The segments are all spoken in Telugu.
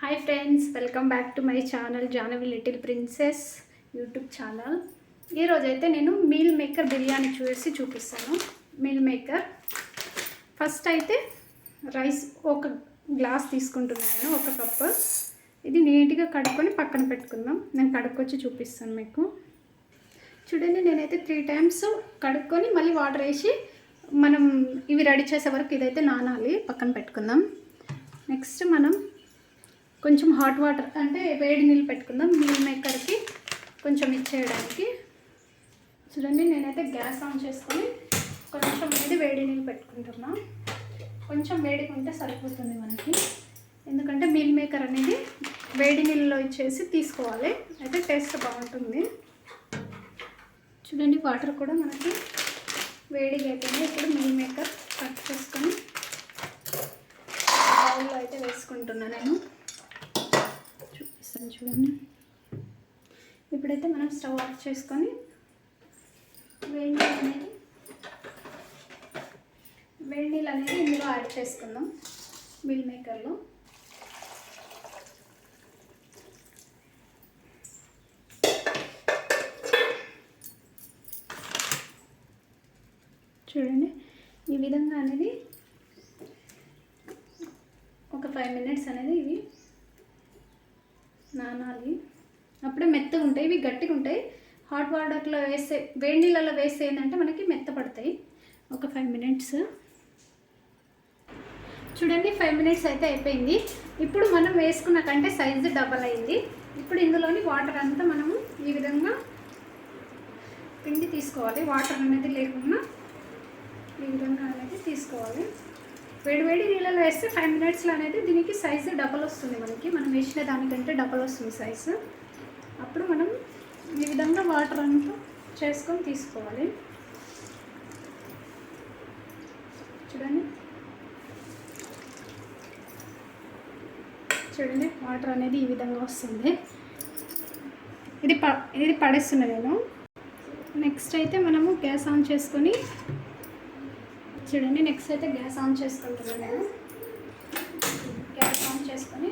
Hi friends, welcome back to my channel Jahnavi little princess YouTube channel. ఈరోజైతే నేను మీల్ మేకర్ బిర్యానీ చూపిస్తాను. మీల్ మేకర్ ఫస్ట్ అయితే రైస్ ఒక గ్లాస్ తీసుకుంటున్నాను, ఒక కప్పు. ఇది నీట్గా కడుక్కొని పక్కన పెట్టుకుందాం. నేను కడుక్కొచ్చి చూపిస్తాను మీకు. చూడండి, నేనైతే 3 times కడుక్కొని మళ్ళీ వాటర్ వేసి మనం ఇవి రెడీ చేసే వరకు ఇదైతే నానాలి. పక్కన పెట్టుకుందాం. నెక్స్ట్ మనం కొంచెం హాట్ వాటర్ అంటే వేడి నీళ్ళు పెట్టుకుందాం మీల్ మేకర్కి కొంచెం ఇచ్చేయడానికి. చూడండి, నేనైతే గ్యాస్ ఆన్ చేసుకొని కొంచెం అనేది వేడి నీళ్ళు పెట్టుకుంటున్నా. కొంచెం వేడిగా ఉంటే సరిపోతుంది మనకి, ఎందుకంటే మీల్ మేకర్ అనేది వేడి నీళ్ళలో ఇచ్చేసి తీసుకోవాలి, అయితే టేస్ట్ బాగుంటుంది. చూడండి, వాటర్ కూడా మనకి వేడిగా అయిపోయింది. ఇప్పుడు మీల్ మేకర్ కట్ చేసుకొని బౌల్లో అయితే వేసుకుంటున్నా నేను. చూపిస్తాను చూడండి. ఇప్పుడైతే మనం స్టవ్ ఆఫ్ చేసుకొని వేడి నీళ్ళు అనేది ఇందులో యాడ్ చేసుకుందాం మీల్ మేకర్లో. చూడండి, ఈ విధంగా అనేది ఒక 5 minutes అనేది ఇవి నానాలి. అప్పుడే మెత్తగా ఉంటాయి. ఇవి గట్టిగా ఉంటాయి. హాట్ వాటర్లో వేస్తే, వేడి నీళ్ళలో వేస్తే ఏంటంటే మనకి మెత్తపడతాయి. ఒక 5 minutes. చూడండి, 5 minutes అయితే అయిపోయింది. ఇప్పుడు మనం వేసుకున్న కంటే సైజు డబల్ అయింది. ఇప్పుడు ఇందులోని వాటర్ అంతా మనము ఈ విధంగా పిండి తీసుకోవాలి. వాటర్ అనేది లేకుండా ఈ విధంగా అనేది తీసుకోవాలి. వేడి నీళ్ళలో వేస్తే 5 minutesలో అనేది దీనికి సైజు డబల్ వస్తుంది. మనం వేసిన దానికంటే డబల్ వస్తుంది సైజు. అప్పుడు మనం ఈ విధంగా వాటర్ అంతా చేసుకొని తీసుకోవాలి. చూడండి, వాటర్ అనేది ఈ విధంగా వస్తుంది. ఇది పడేస్తున్నా నేను. నెక్స్ట్ అయితే మనము గ్యాస్ ఆన్ చేసుకొని, చూడండి, నెక్స్ట్ అయితే గ్యాస్ ఆన్ చేసుకుంటున్నాను నేను. గ్యాస్ ఆన్ చేసుకొని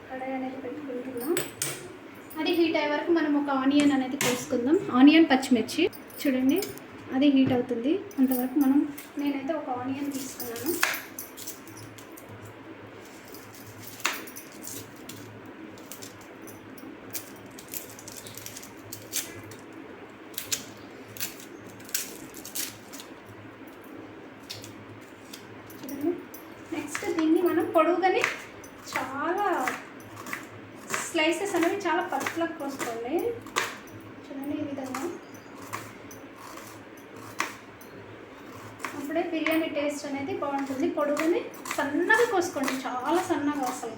కడాయి అనేది పెట్టుకుంటున్నాం. అది హీట్ అయ్యే వరకు మనం ఒక ఆనియన్ అనేది కోసుకుందాం. ఆనియన్, పచ్చిమిర్చి. చూడండి, అది హీట్ అవుతుంది. అంతవరకు నేనైతే ఒక ఆనియన్ తీసుకున్నాను. నెక్స్ట్ దీన్ని మనం పొడుగుగానే చాలా స్లైసెస్ అనేవి చాలా పతలా కోసుకోవాలి. చూడండి, ఈ విధంగా. అప్పుడే బిర్యానీ టేస్ట్ అనేది బాగుంటుంది. పొడుగుని సన్నగా కోసుకోండి, చాలా సన్నగా అసలు.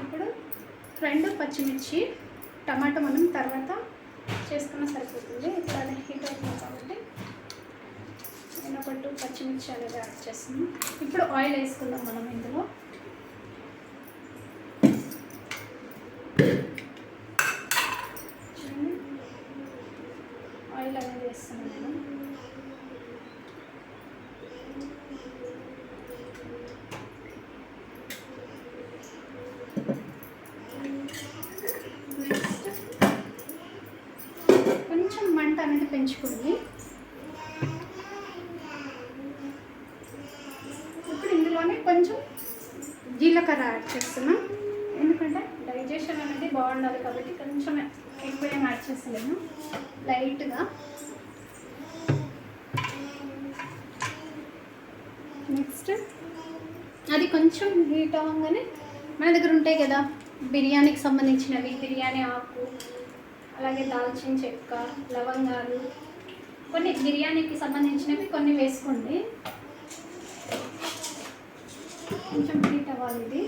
ఇప్పుడు 2 పచ్చిమిర్చి, టమాటో మనం తర్వాత చేసుకున్నా సరిపోతుంది. ఇప్పుడు అది హీట్ అవుతుంది కాబట్టి నేను ఒక 2 పచ్చిమిర్చి అనేది యాడ్ చేస్తున్నాం. ఇప్పుడు ఆయిల్ వేసుకుందాం మనం ఇందులో. ఆయిల్ అనేది వేస్తున్నాను నేను. నెక్స్ట్ కొంచెం మంట అనేది పెంచుకోండి. కొంచెం జీలకర్ర యాడ్ చేస్తున్నాం, ఎందుకంటే డైజెషన్ అనేది బాగుండాలి కాబట్టి. కొంచెం ఎక్కువ ఏం యాడ్ చేస్తలేను, లైట్గా. నెక్స్ట్ అది కొంచెం హీట్ అవ్వగానే మన దగ్గర ఉంటాయి కదా బిర్యానీకి సంబంధించినవి, బిర్యానీ ఆకు, అలాగే దాల్చిన చెక్క, లవంగాలు, కొన్ని బిర్యానీకి సంబంధించినవి కొన్ని వేసుకోండి. కొంచెం హీట్ అవ్వాలి ఇది.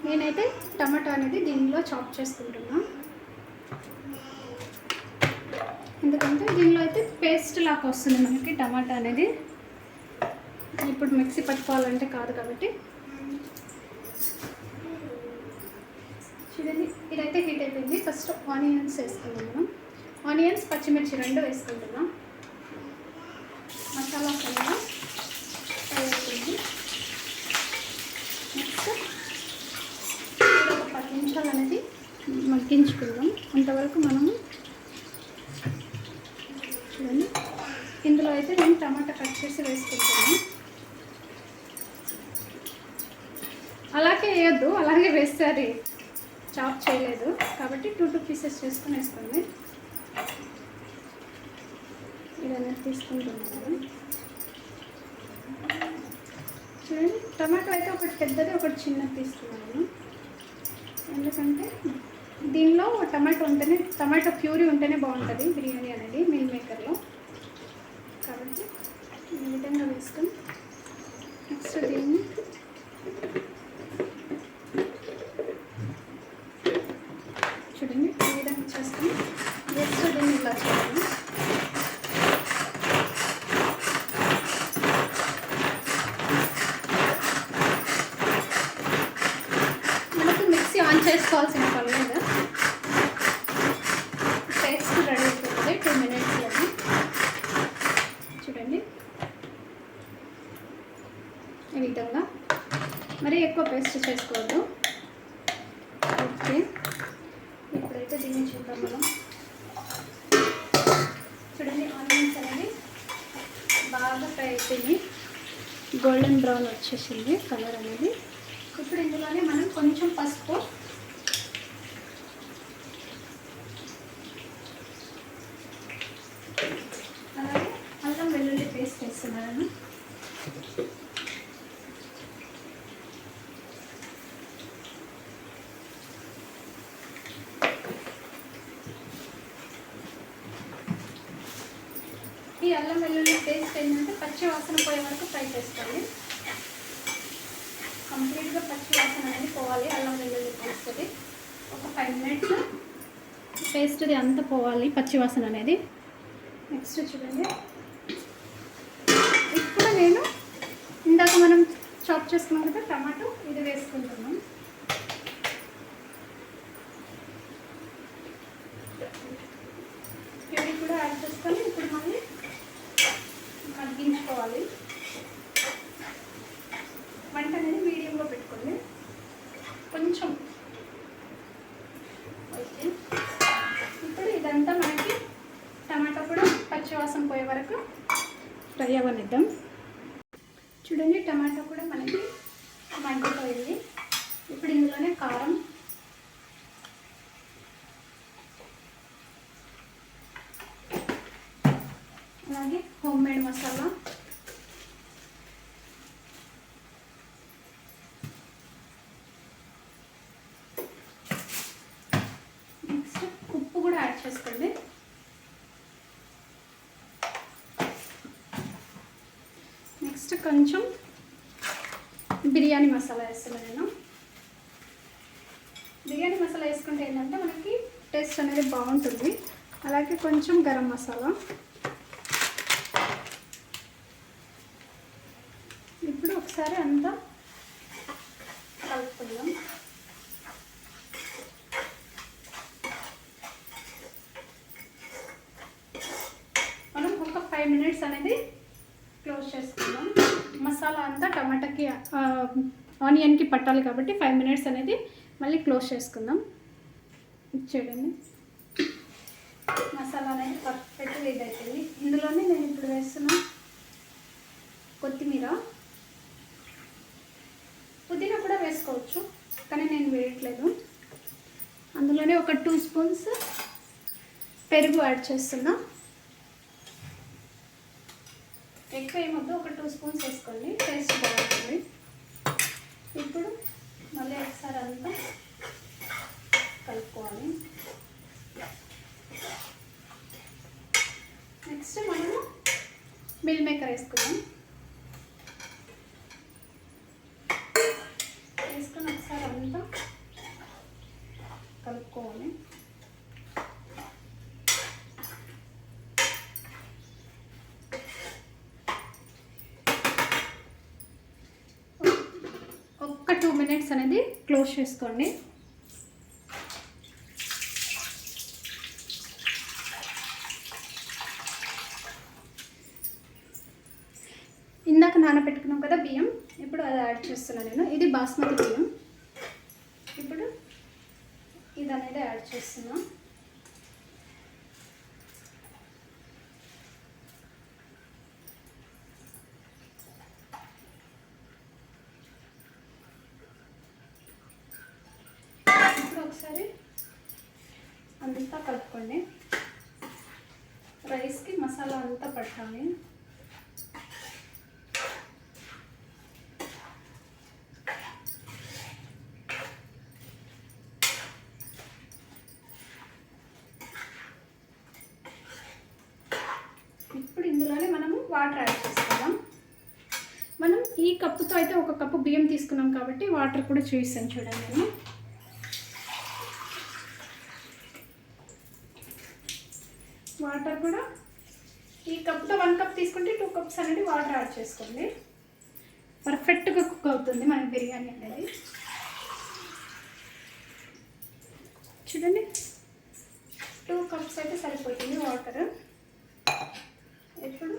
నేనైతే టమాటో అనేది దీనిలో చాప్ చేసుకుంటున్నా, ఎందుకంటే దీనిలో అయితే పేస్ట్ లాగా వస్తుంది మనకి టమాటా అనేది. ఇప్పుడు మిక్సీ పట్టుకోవాలంటే కాదు కాబట్టి. చూడండి, ఇదైతే హీట్ అయిపోయింది. ఫస్ట్ ఆనియన్స్ వేసుకుందాం మనం. ఆనియన్స్, పచ్చిమిర్చి రెండు వేసుకుంటున్నాం. మసాలా ఫ్రై అవుతుంది. నెక్స్ట్ ఒక 10 నిమిషాలు అనేది మగ్గించుకుందాం. అంతవరకు మనము చూడండి, ఇందులో అయితే నేను టమాటా కట్ చేసి వేసుకుంటాను. అలాగే వేయద్దు, అలాగే వేస్తే అది చాప్ చేయలేదు కాబట్టి 2 పీసెస్ చేసుకొని వేసుకోండి. ఇదన్నీ తీసుకుంటున్నాను. చూడండి, టమాటో అయితే ఒకటి పెద్దది, ఒకటి చిన్నది తీసుకున్నాను. ఎందుకంటే దీనిలో టమాటో ప్యూరీ ఉంటేనే బాగుంటుంది బిర్యానీ అనేది మీల్ మేకర్లో. కాబట్టి ఈ విధంగా వేసుకొని నెక్స్ట్ దీన్ని చూడండి ఈ విధంగా చేసుకొని నెక్స్ట్ దీన్ని ఇలా చేయాలి. మనకు మిక్సీ ఆన్ చేసుకోవాల్సిన పని లేదు. పేస్ట్ రెడీ అయిపోతుంది 2 మినిట్స్లోనే. చూడండి ఈ విధంగా, మరి ఎక్కువ పేస్ట్ చేసుకోవద్దు. ఓకే, ఇప్పుడైతే దీన్ని చూద్దాం మనం. చూడండి, ఆనియన్స్ అనేది బాగా ఫ్రై అయిపోయింది, గోల్డెన్ బ్రౌన్ వచ్చేసింది కలర్ అనేది. ఇప్పుడు ఇందులోనే మనం కొంచెం పసుపు, అలాగే అల్లం వెల్లుల్లి పేస్ట్ వేస్తున్నాను. ఈ అల్లం వెల్లుల్లి పేస్ట్ ఏంటంటే పచ్చి వాసన పోయే వరకు ఫ్రై చేసుకోవాలి. కంప్లీట్గా పచ్చి వాసన అనేది పోవాలి అల్లం వెల్లుల్లి పేస్ట్ది. ఒక 5 మినిట్స్ పేస్ట్ది అంతా పోవాలి పచ్చి వాసన అనేది. నెక్స్ట్ చూడండి, ఇప్పుడు నేను ఇందాక మనం చాప్ చేసుకున్నాం కదా టమాటో, ఇది వేసుకుంటున్నాం. ప్యూరీ కూడా యాడ్ చేసుకొని ఇప్పుడు మళ్ళీ మగ్గించుకోవాలి. వంట అనేది మీడియంలో పెట్టుకోండి కొంచెం. ఓకే, ఇప్పుడు ఇదంతా మనకి టమాటా కూడా పచ్చివాసన పోయే వరకు ఫ్రై అవ్వనిద్దాం. చూడండి, టమాటా కూడా మనకి మగ్గిపోయింది. ఇప్పుడు ఇందులోనే కారం, అలాగే హోమ్ మేడ్ మసాలా, నెక్స్ట్ ఉప్పు కూడా యాడ్ చేసుకోండి. నెక్స్ట్ కొంచెం బిర్యానీ మసాలా వేస్తున్నాను నేను. బిర్యానీ మసాలా వేసుకుంటే ఏంటంటే మనకి టేస్ట్ అనేది బాగుంటుంది. అలాగే కొంచెం గరం మసాలా. ఇప్పుడు ఒకసారి అంతా కలుపుకుందాం. మనం ఒక 5 మినిట్స్ అనేది క్లోజ్ చేసుకుందాం. మసాలా అంతా టమాటాకి ఆనియన్కి పట్టాలి కాబట్టి 5 మినిట్స్ అనేది మళ్ళీ క్లోజ్ చేసుకుందాం. చూడండి, మసాలా అనేది పర్ఫెక్ట్గా ఇది అయిపోయింది. ఇందులోనే నేను ఇప్పుడు వేస్తున్నా కొత్తిమీర, పుదీనా కూడా వేసుకోవచ్చు కానీ నేను వేయట్లేదు. అందులోనే ఒక 2 స్పూన్స్ పెరుగు యాడ్ చేస్తున్నా. ఎక్కువ ఏమొద్దు, ఒక 2 స్పూన్స్ వేసుకోండి, టేస్ట్ బాగుంటుంది. ఇప్పుడు మళ్ళీ ఒకసారి అంతా కలుపుకోవాలి. నెక్స్ట్ మనము మిల్ మేకర్ వేసుకుందాం. వేసుకొని ఒకసారి అంతా కలుపుకోవాలి. ఒక్క 2 మినిట్స్ అనేది క్లోజ్ చేసుకోండి. ఇందాక నానబెట్టుకున్నాం కదా బియ్యం, ఇప్పుడు అది యాడ్ చేస్తున్నాను నేను. ఇది బాస్మతి బియ్యం. ఇప్పుడు ఇది అనేది యాడ్ చేస్తున్నా. ఇప్పుడు ఒకసారి అంతా కలుపుకోండి. రైస్కి మసాలా అంతా పట్టాలి. ఇప్పుడు ఇందులోనే మనము వాటర్ యాడ్ చేసుకుందాం. మనం ఈ కప్పుతో అయితే 1 కప్పు బియ్యం తీసుకున్నాం కాబట్టి వాటర్ కూడా చూపిస్తాను చూడండి. నేను వాటర్ కూడా ఈ కప్తో 1 కప్ తీసుకుంటే 2 కప్స్ అనేది వాటర్ యాడ్ చేసుకోండి. పర్ఫెక్ట్గా కుక్ అవుతుంది మన బిర్యానీ అనేది. చూడండి 2 కప్స్ అయితే సరిపోతుంది వాటర్. ఇప్పుడు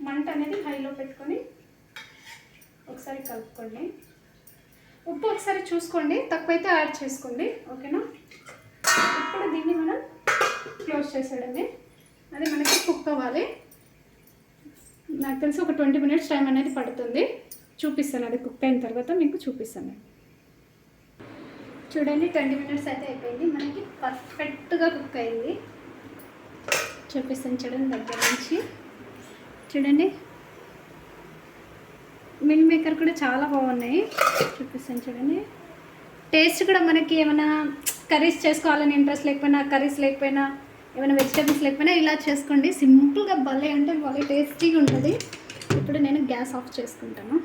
మంట అనేది హైలో పెట్టుకొని ఒకసారి కలుపుకోండి. ఉప్పు ఒకసారి చూసుకోండి, తక్కువైతే యాడ్ చేసుకోండి. ఓకేనా? ఇప్పుడు దీన్ని మనం క్లోజ్ చేసేయడమే. అది మనకి కుక్ అవ్వాలి. నాకు తెలిసి ఒక 20 మినిట్స్ టైం అనేది పడుతుంది. చూపిస్తాను, అది కుక్ అయిన తర్వాత మీకు చూపిస్తాను. చూడండి 20 మినిట్స్ అయితే అయిపోయింది. మనకి పర్ఫెక్ట్గా కుక్ అయింది. చూపిస్తాను చూడండి దగ్గర నుంచి. చూడండి మిల్ మేకర్ కూడా చాలా బాగున్నాయి. చూపిస్తాను చూడండి. టేస్ట్ కూడా మనకి ఏమైనా కర్రీస్ చేసుకోవాలని ఇంట్రెస్ట్ లేకపోయినా, కర్రీస్ లేకపోయినా, ఏమైనా వెజిటేబుల్స్ లేకపోయినా ఇలా చేసుకోండి. సింపుల్గా భలే అంటే భలే టేస్టీగా ఉంటుంది. ఇప్పుడు నేను గ్యాస్ ఆఫ్ చేసుకుంటాను.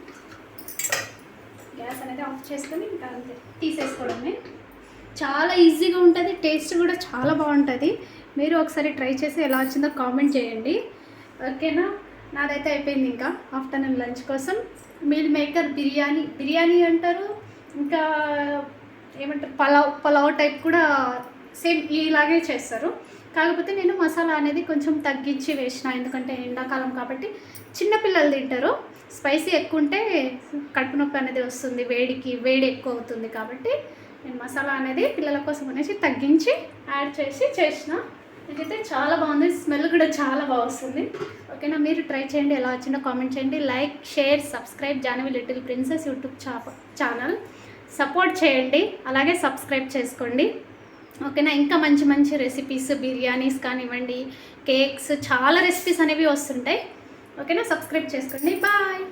గ్యాస్ అనేది ఆఫ్ చేసుకొని ఇంకా అంతే తీసేసుకోవడమే. చాలా ఈజీగా ఉంటుంది, టేస్ట్ కూడా చాలా బాగుంటుంది. మీరు ఒకసారి ట్రై చేసి ఎలా వచ్చిందో కామెంట్ చేయండి. ఓకేనా? నాదైతే అయిపోయింది. ఇంకా ఆఫ్టర్నూన్ లంచ్ కోసం మీల్ మేకర్ బిర్యానీ అంటారు, ఇంకా ఏమంటారు పలావ్ టైప్ కూడా సేమ్ ఇలాగే చేస్తారు. కాకపోతే నేను మసాలా అనేది కొంచెం తగ్గించి వేసిన, ఎందుకంటే ఎండాకాలం కాబట్టి చిన్నపిల్లలు తింటారు. స్పైసీ ఎక్కువ ఉంటే కడుపు నొప్పి అనేది వస్తుంది, వేడి ఎక్కువ అవుతుంది. కాబట్టి నేను మసాలా అనేది పిల్లల కోసం అనేసి తగ్గించి యాడ్ చేసిన. ఇదైతే చాలా బాగుంది, స్మెల్ కూడా చాలా బాగా వస్తుంది. ఓకేనా? మీరు ట్రై చేయండి, ఎలా వచ్చిందో కామెంట్ చేయండి. Like, share, subscribe Jahnavi little princess YouTube channel support చేయండి. అలాగే సబ్స్క్రైబ్ చేసుకోండి. ఓకేనా? ఇంకా మంచి మంచి రెసిపీస్, బిర్యానీస్ కానివ్వండి, కేక్స్, చాలా రెసిపీస్ అనేవి వస్తుంటాయి. ఓకేనా? సబ్స్క్రైబ్ చేసుకోండి. బాయ్.